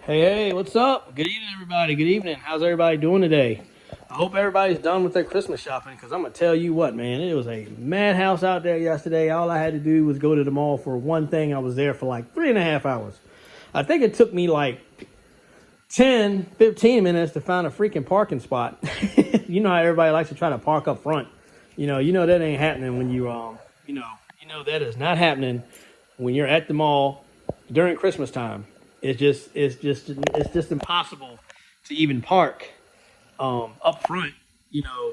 Hey, what's up? Good evening, everybody. Good evening. How's everybody doing today? I hope everybody's done with their Christmas shopping because I'm going to tell you what, man. It was a madhouse out there yesterday. All I had to do was go to the mall for one thing. I was there for like 3.5 hours. I think it took me like 10, 15 minutes to find a freaking parking spot. You know how everybody likes to try to park up front. You know that ain't happening when that is not happening when you're at the mall during Christmas time. It's just impossible to even park up front. You know,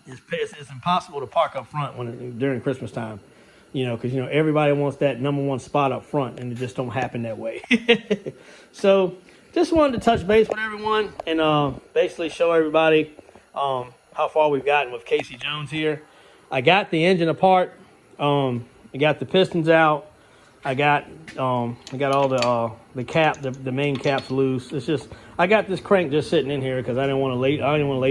it's impossible to park up front during Christmas time. Because everybody wants that number one spot up front, and it just don't happen that way. So, just wanted to touch base with everyone and basically show everybody how far we've gotten with Casey Jones here. I got the engine apart. I got the pistons out. I got all the main caps loose. It's just I got this crank just sitting in here because I didn't want to lay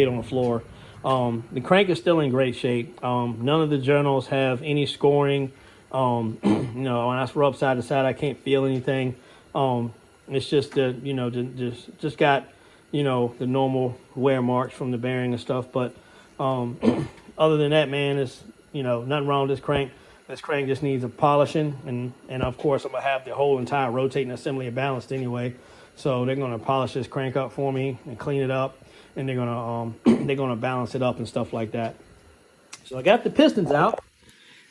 it on the floor. The crank is still in great shape. None of the journals have any scoring. When I rub side to side, I can't feel anything. It's just just got the normal wear marks from the bearing and stuff. But other than that, man, it's nothing wrong with this crank. This crank just needs a polishing, and of course I'm gonna have the whole entire rotating assembly balanced anyway. So they're gonna polish this crank up for me and clean it up, and they're gonna balance it up and stuff like that. So I got the pistons out,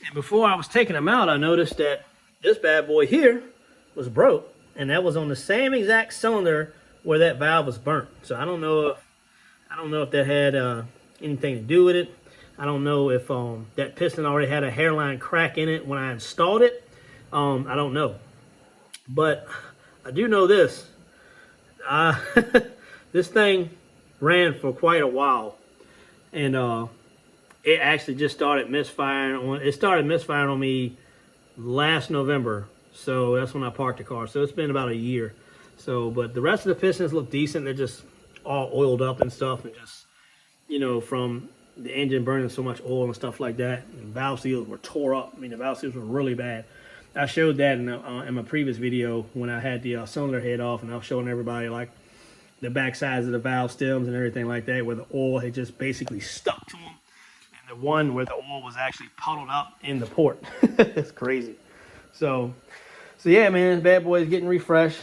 and before I was taking them out, I noticed that this bad boy here was broke, and that was on the same exact cylinder where that valve was burnt. So I don't know if that had anything to do with it. I don't know if that piston already had a hairline crack in it when I installed it. I don't know. But I do know this. This thing ran for quite a while. And it actually just started misfiring. It started misfiring on me last November. So that's when I parked the car. So it's been about a year. But the rest of the pistons look decent. They're just all oiled up and stuff. And just, from the engine burning so much oil and stuff like that. And valve seals were tore up. I mean, the valve seals were really bad. I showed that in my previous video when I had the cylinder head off, and I was showing everybody like the back sides of the valve stems and everything like that, where the oil had just basically stuck to them, and the one where the oil was actually puddled up in the port. It's crazy. So yeah, man, bad boy is getting refreshed.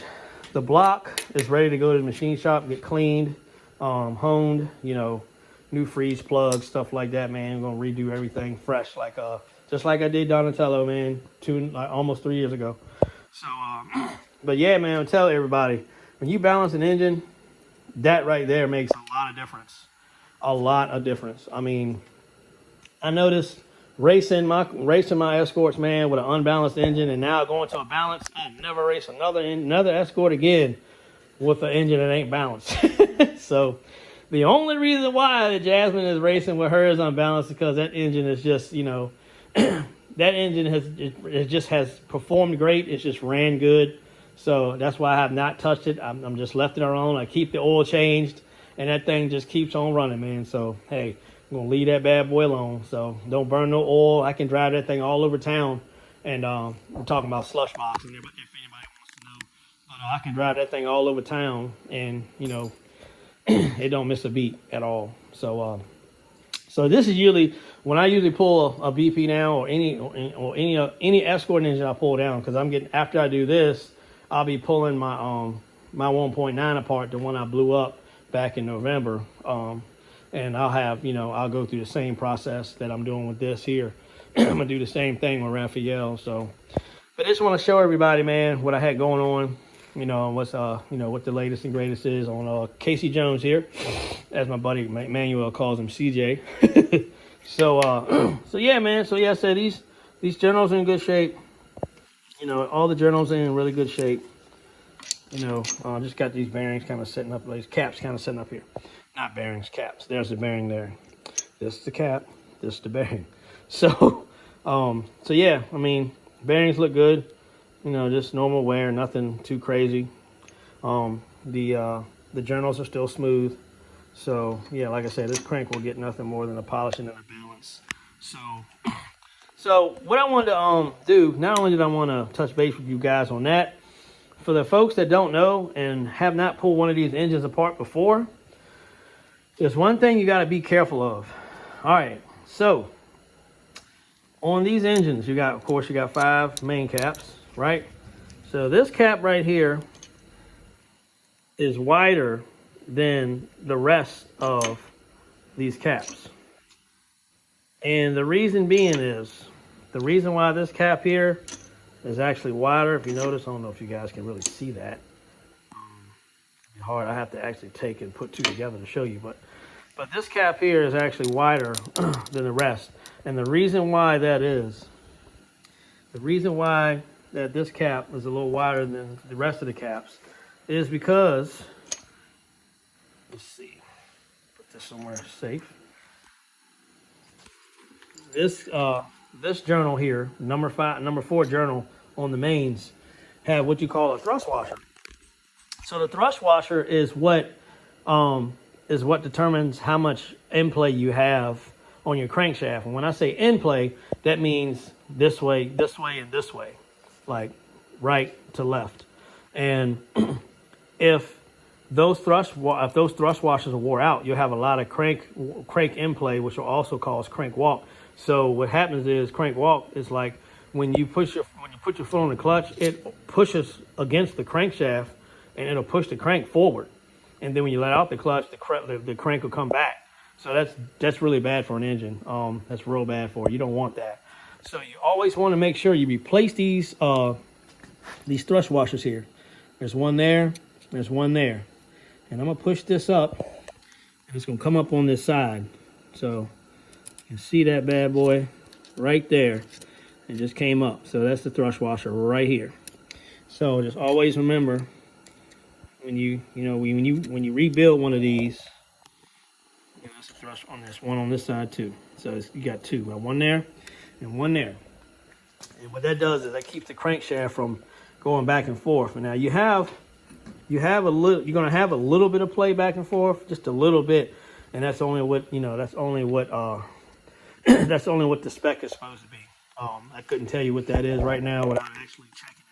The block is ready to go to the machine shop, get cleaned, honed, new freeze plugs, stuff like that, man. I'm gonna redo everything fresh, just like I did Donatello, man, almost 3 years ago. So, but yeah, man, I'm telling everybody, when you balance an engine, that right there makes a lot of difference. A lot of difference. I mean, I noticed racing my Escorts, man, with an unbalanced engine, and now going to a balance. I'll never race another Escort again with an engine that ain't balanced. So. The only reason why the Jasmine is racing with hers unbalanced is because that engine is just, that engine has performed great. It's just ran good. So that's why I have not touched it. I'm just left it alone. I keep the oil changed, and that thing just keeps on running, man. So, hey, I'm going to leave that bad boy alone. So don't burn no oil. I can drive that thing all over town. And we're talking about slush box in there, but if anybody wants to know. But I can drive that thing all over town and, it don't miss a beat at all. So this is usually when I usually pull a BP now or any Escort engine I pull down, because after I do this, I'll be pulling my 1.9 apart, the one I blew up back in November, and I'll have I'll go through the same process that I'm doing with this here. I'm gonna do the same thing with Raphael. So, but I just want to show everybody, man, what I had going on. What's what the latest and greatest is on Casey Jones here, as my buddy Manuel calls him, CJ. So yeah, man. So yeah, I said these journals are in good shape. All the journals are in really good shape. Just got these bearings kind of setting up, these caps kind of setting up here. Not bearings, caps. There's the bearing there. This is the cap. This is the bearing. So yeah, I mean, bearings look good. Just normal wear, nothing too crazy. The journals are still smooth. So yeah, like I said, this crank will get nothing more than a polishing and a balance. So what I wanted to do, not only did I want to touch base with you guys on that, for the folks that don't know and have not pulled one of these engines apart before, there's one thing you got to be careful of. All right, so on these engines, you got, of course, you got 5 main caps, right? So this cap right here is wider than the rest of these caps. And the reason being is, the reason why this cap here is actually wider, if you notice, I don't know if you guys can really see that. It's hard, I have to actually take and put 2 together to show you, but this cap here is actually wider than the rest. And the reason why that is, the reason why that this cap is a little wider than the rest of the caps is because, let's see, put this somewhere safe. This journal here, number 4 journal on the mains, have what you call a thrust washer. So the thrust washer is what determines how much in play you have on your crankshaft. And when I say in play, that means this way, and this way, like right to left. And if those thrust washers are wore out, you'll have a lot of crank in play, which will also cause crank walk. So what happens is crank walk is like when you put your foot on the clutch, it pushes against the crankshaft and it'll push the crank forward. And then when you let out the clutch, the crank will come back. So that's really bad for an engine. That's real bad for it. You don't want that. So you always want to make sure you replace these thrust washers here. There's one there. There's one there. And I'm gonna push this up, and it's gonna come up on this side. So you can see that bad boy right there. It just came up. So that's the thrust washer right here. So just always remember, when you rebuild one of these, that's a thrust on this one on this side too. So you got 2, one there and one there. And what that does is that keeps the crankshaft from going back and forth. And now you're gonna have a little bit of play back and forth, just a little bit, and that's only what that's only what the spec is supposed to be. I couldn't tell you what that is right now without actually checking it.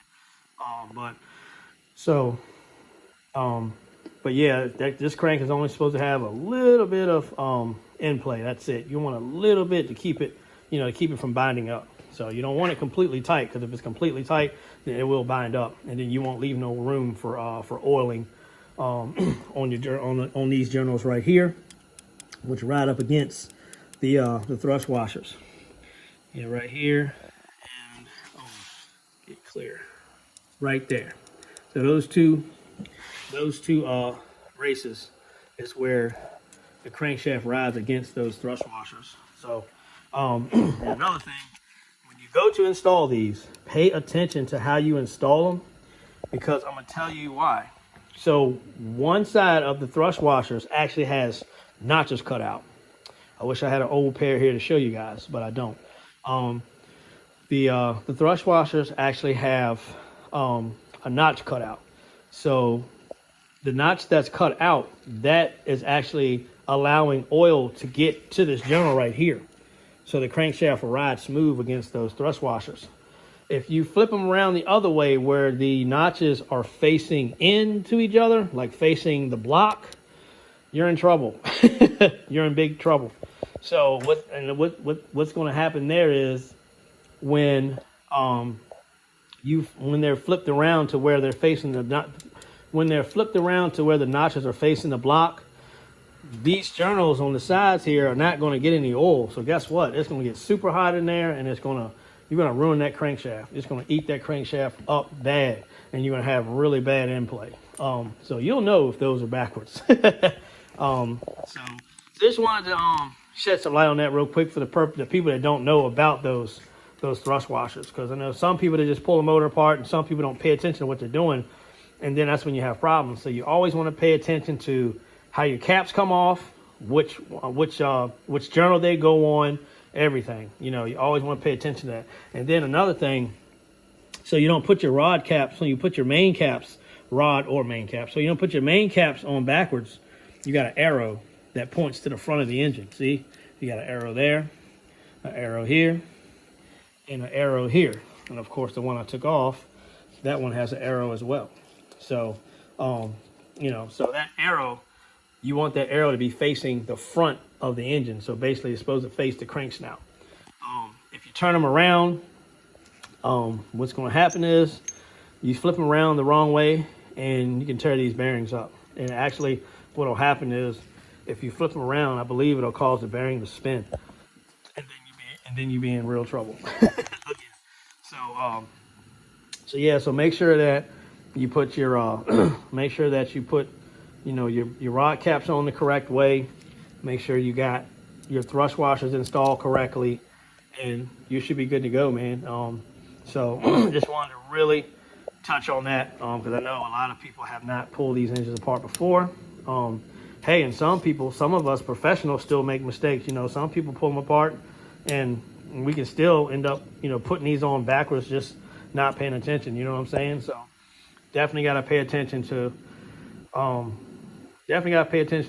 But yeah, this crank is only supposed to have a little bit of in play. That's it. You want a little bit to keep it, to keep it from binding up. So you don't want it completely tight, because if it's completely tight, then it will bind up, and then you won't leave no room for oiling on these journals right here, which ride up against the thrust washers. Yeah, right here, and get clear, right there. So those two races is where the crankshaft rides against those thrust washers. So another thing, when you go to install these, pay attention to how you install them, because I'm gonna tell you why. So one side of the thrust washers actually has notches cut out. I wish I had an old pair here to show you guys, but I don't. The thrust washers actually have a notch cut out. So the notch that's cut out, that is actually allowing oil to get to this journal right here. So the crankshaft will ride smooth against those thrust washers. If you flip them around the other way, where the notches are facing into each other, like facing the block, you're in trouble. You're in big trouble. So what's going to happen there is when they're flipped around to where they're facing when they're flipped around to where the notches are facing the block, these journals on the sides here are not going to get any oil. So guess what? It's going to get super hot in there, and you're going to ruin that crankshaft. It's going to eat that crankshaft up bad, and you're going to have really bad in play. So you'll know if those are backwards. So just wanted to shed some light on that real quick for the people that don't know about those thrust washers, because I know some people that just pull the motor apart, and some people don't pay attention to what they're doing, and then that's when you have problems. So you always want to pay attention to how your caps come off, which journal they go on, everything. You always want to pay attention to that. And then another thing, so you don't put your rod caps, so you put your main caps, rod or main caps, so you don't put your main caps on backwards. You got an arrow that points to the front of the engine. See, you got an arrow there, an arrow here, and an arrow here. And of course, the one I took off that one has an arrow as well. So, you know, so that arrow, you want that arrow to be facing the front of the engine. So basically it's supposed to face the crank snout. If you turn them around, what's going to happen is you flip them around the wrong way and you can tear these bearings up. And actually what will happen is if you flip them around, I believe it'll cause the bearing to spin. And then you be in real trouble. So yeah, so make sure that you put your make sure that you put, you know, your rod caps on the correct way. Make sure you got your thrust washers installed correctly, and you should be good to go, man. So just wanted to really touch on that because I know a lot of people have not pulled these engines apart before. Hey, and some of us professionals still make mistakes. You know, some people pull them apart and we can still end up, you know, putting these on backwards, just not paying attention. You know what I'm saying? So definitely got to pay attention to,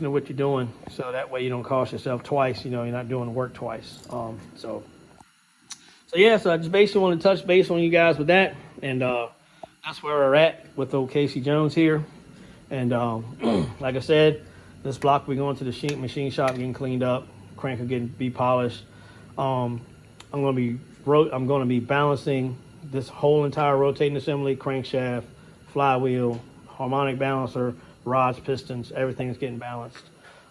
what you're doing. So that way you don't cost yourself twice. You know, you're not doing the work twice. So yeah, so I just basically want to touch base on you guys with that. And, that's where we're at with old Casey Jones here. And, like I said, this block we're going to the machine shop, getting cleaned up, crank will be polished. I'm going to be balancing this whole entire rotating assembly, crankshaft, flywheel, harmonic balancer, rods, pistons, everything's getting balanced.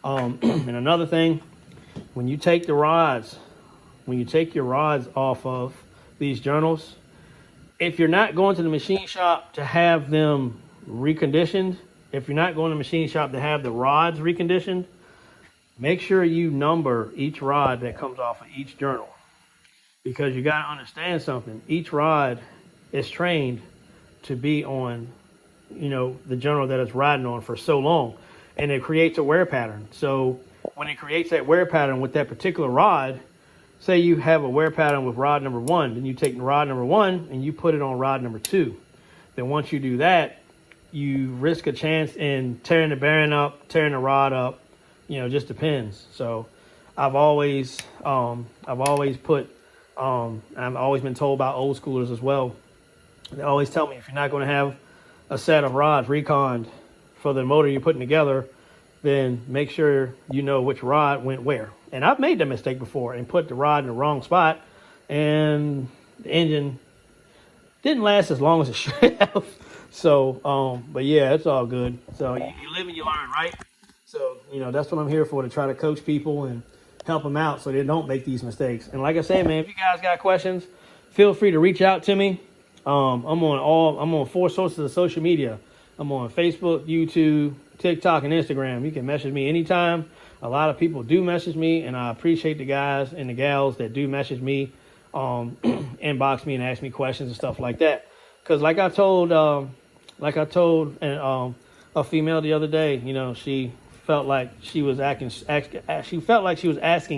And another thing, when you take your rods off of these journals, if you're not going to the machine shop to have them reconditioned, if you're not going to the machine shop to have the rods reconditioned, make sure you number each rod that comes off of each journal. Because you got to understand something. Each rod is trained to be on, you know, the journal that it's riding on for so long. And it creates a wear pattern. So when it creates that wear pattern with that particular rod, say you have a wear pattern with rod number 1, then you take rod number 1 and you put it on rod number 2. Then once you do that, you risk a chance in tearing the bearing up, tearing the rod up, you know, just depends. So I've always been told by old schoolers as well. They always tell me, if you're not going to have a set of rods reconned for the motor you're putting together, then make sure you know which rod went where. And I've made that mistake before and put the rod in the wrong spot, and the engine didn't last as long as it should have. So, but yeah, it's all good. So you live and you learn, right? So, you know, that's what I'm here for, to try to coach people and help them out so they don't make these mistakes. And like I say, man, if you guys got questions, feel free to reach out to me. I'm on 4 sources of social media. I'm on Facebook, YouTube, TikTok, and Instagram. You can message me anytime. A lot of people do message me, and I appreciate the guys and the gals that do message me, inbox me and ask me questions and stuff like that. Because like I told a female the other day, you know, she felt like she was asking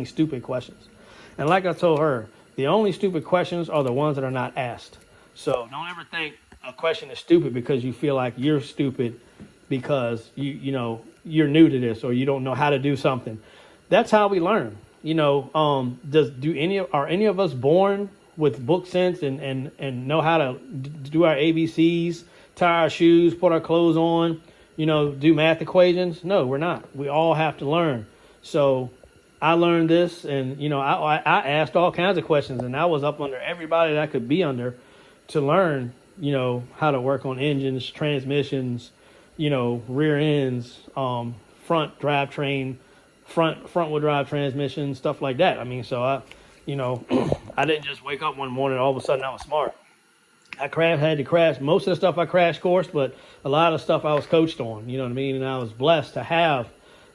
stupid questions. And like I told her, the only stupid questions are the ones that are not asked. So don't ever think a question is stupid because you feel like you're stupid because you're new to this or you don't know how to do something. That's how we learn. You know, are any of us born with book sense and know how to do our ABCs, tie our shoes, put our clothes on, you know, do math equations? No, we're not. We all have to learn. So I learned this, and, you know, I asked all kinds of questions, and I was up under everybody that I could be under to learn, you know, how to work on engines, transmissions, you know, rear ends, front drivetrain, front wheel drive transmission, stuff like that. I mean, so I didn't just wake up one morning, all of a sudden I was smart. I had to crash. Most of the stuff I crash coursed, but a lot of stuff I was coached on, you know what I mean? And I was blessed to have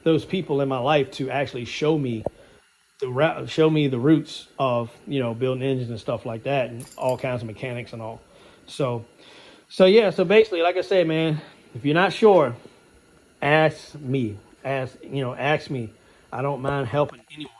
those people in my life to actually show me the roots of, you know, building engines and stuff like that, and all kinds of mechanics and all. So yeah, so basically, like I said, man, if you're not sure, ask me. Ask me. I don't mind helping anyone.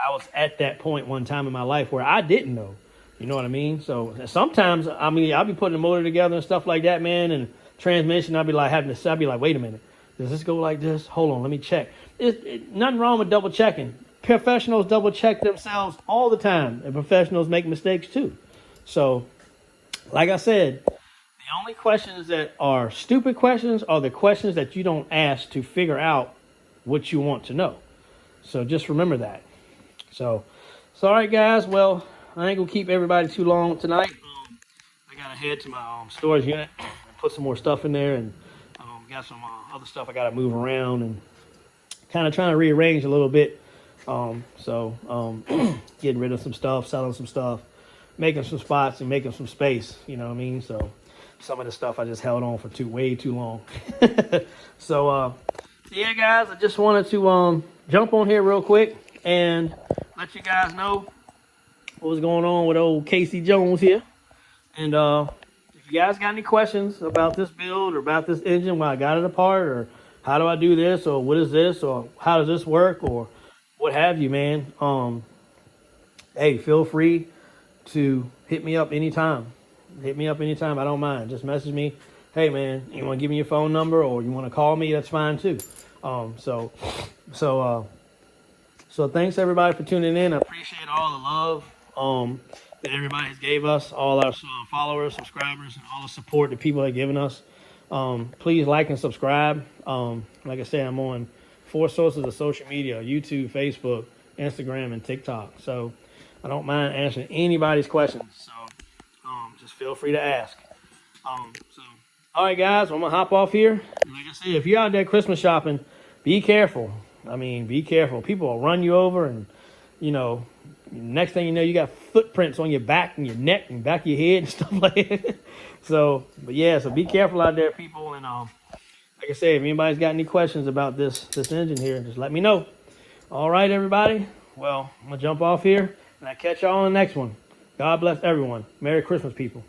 I was at that point one time in my life where I didn't know. You know what I mean? So sometimes, I mean, I'll be putting the motor together and stuff like that, man, and transmission, I'll be like, wait a minute. Does this go like this? Hold on, let me check. Nothing wrong with double checking. Professionals double check themselves all the time, and professionals make mistakes too. So, like I said, the only questions that are stupid questions are the questions that you don't ask to figure out what you want to know. So just remember that. So all right, guys. Well, I ain't gonna keep everybody too long tonight. I gotta head to my storage unit and put some more stuff in there, and got some other stuff I gotta move around and kind of trying to rearrange a little bit. Getting rid of some stuff, selling some stuff, making some spots and making some space. You know what I mean? So some of the stuff I just held on for way too long. So yeah, guys, I just wanted to jump on here real quick and let you guys know what was going on with old Casey Jones here. And if you guys got any questions about this build or about this engine, why I got it apart, or how do I do this, or what is this, or how does this work, or what have you, man, hey, feel free to hit me up anytime. Hit me up anytime. I don't mind. Just message me. Hey, man, you want to give me your phone number, or you want to call me? That's fine too. So thanks everybody for tuning in. I appreciate all the love that everybody has gave us, all our followers, subscribers, and all the support that people have given us. Please like and subscribe. Like I said, I'm on 4 sources of social media: YouTube, Facebook, Instagram, and TikTok. So I don't mind answering anybody's questions. So just feel free to ask. All right, guys, I'm going to hop off here. Like I said, if you're out there Christmas shopping, be careful. I mean, be careful. People will run you over, and, you know, next thing you know, you got footprints on your back and your neck and back of your head and stuff like that. So be careful out there, people. And like I said, if anybody's got any questions about this engine here, just let me know. All right, everybody. Well, I'm going to jump off here, and I'll catch y'all on the next one. God bless everyone. Merry Christmas, people.